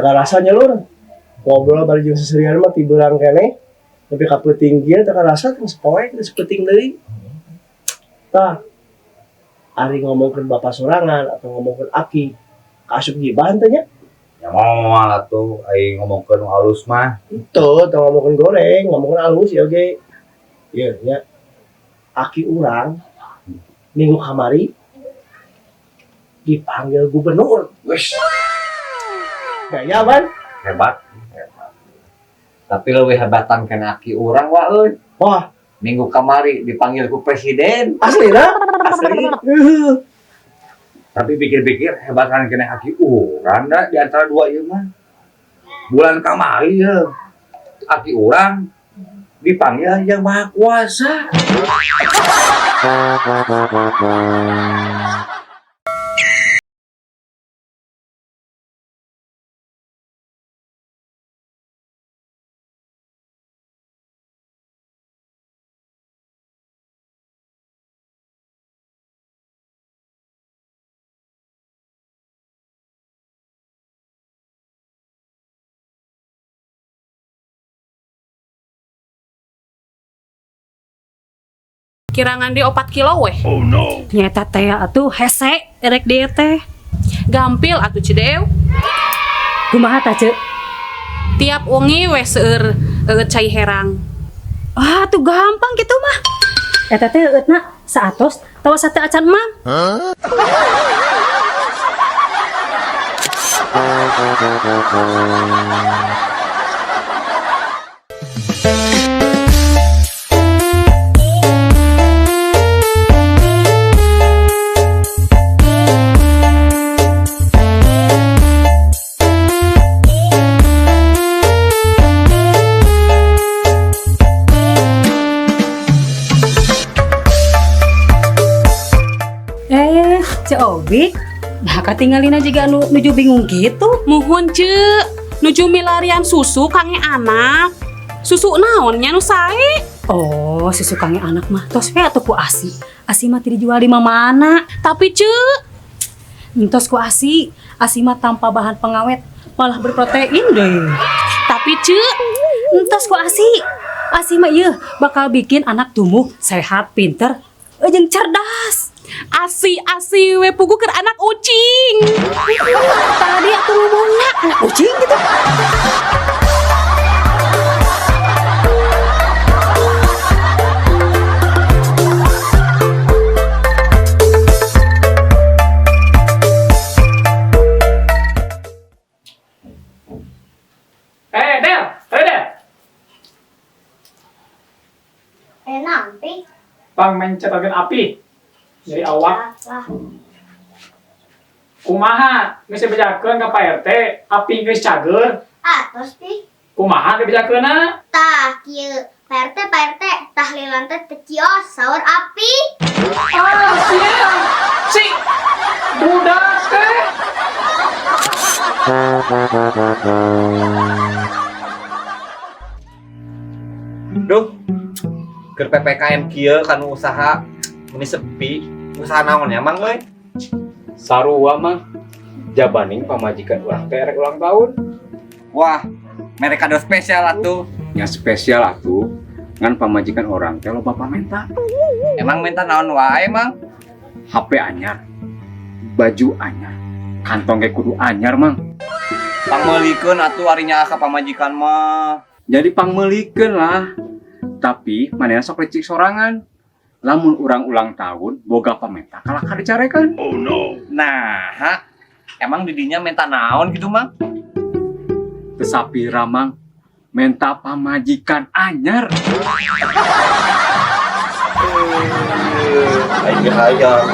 teka rasanya lur ngobrol bari jeung seserian mah tibeurang keneh tapi kapeuting kieu teka rasa teh sepoe geus peuting deui tah ari ngomongkeun bapak sorangan atau ngomongkeun aki kaasup gibahan teh nya Ya mau atuh ai ngomongkeun halus mah. itu teu ngomongkeun goreng ngomongkeun halus ya oge ieu nya aki urang minggu kamari dipanggil gubernur. Wes, Gaya ban? hebat. Tapi lebih hebatan kena aki urang wa euy. Wah, Minggu kamari dipanggil ku presiden. asli na? Asli. Tapi pikir-pikir hebatan kena aki urang da di antara dua ieu mah. Bulan kamari ya. Aki urang dipanggil yang maha kuasa. Kirangan di 4 kilo weh. Nyata teh atuh hese erek dieu teh. Gampil atuh Cidew. Kumaha tah ceuk? Tiap wengi weh seueur cai herang. Ah tuh gampang gitu mah. Eta teh eutna saatos tawa sate acan mam. Cek Obi, nah katinggalina juga nuju bingung gitu. Muhun ceuk, nuju milarian susu kange anak. Susu naonnya nu sae? Oh, susu kange anak mah tos we atuh ku asi. Asi mah teu dijual di mana. Tapi ceuk, Entos ku asi mah tanpa bahan pengawet, malah berprotein deh. tapi ceuk, Entos ku asi mah ieu bakal bikin anak tumbuh sehat, pinter, jeung cerdas. asi we pugu keur anak ucing. Tadi aku ngomongnya anak kucing gitu. Del, ayo Del. Nanti Bang mencetakin api dari awak. Kumaha geus dibejakeun ka Pak RT, api geus cager. terus pi Kumaha dibejakeunna? tah kieu Pak RT tahlilan teh teu cios saur api. Ah, siap. Si budak teh. Duh. Keur PPKM kieu kanu usaha meni sepi. Usaha naon ya mang euy? Sarua mah jabaning pamajikan urang teh rek ulang tahun. Wah, mereka kado spesial atuh. Yang spesial atuh ngan pamajikan orang teh loba pamenta. Emang minta naon wae mang? HP anyar, baju anyar, kantong ge kudu anyar mang. Pangmeulikeun atuh arinya ka pamajikan mah. Jadi pangmeulikeun lah. Tapi manehna sok lecik sorangan. Lamun urang ulang tahun boga pamenta kalah dicarekan. Oh no. Nah, emang didinya minta naon gitu mang? Tesapi ramang menta pamajikan anyar. Aing hayang.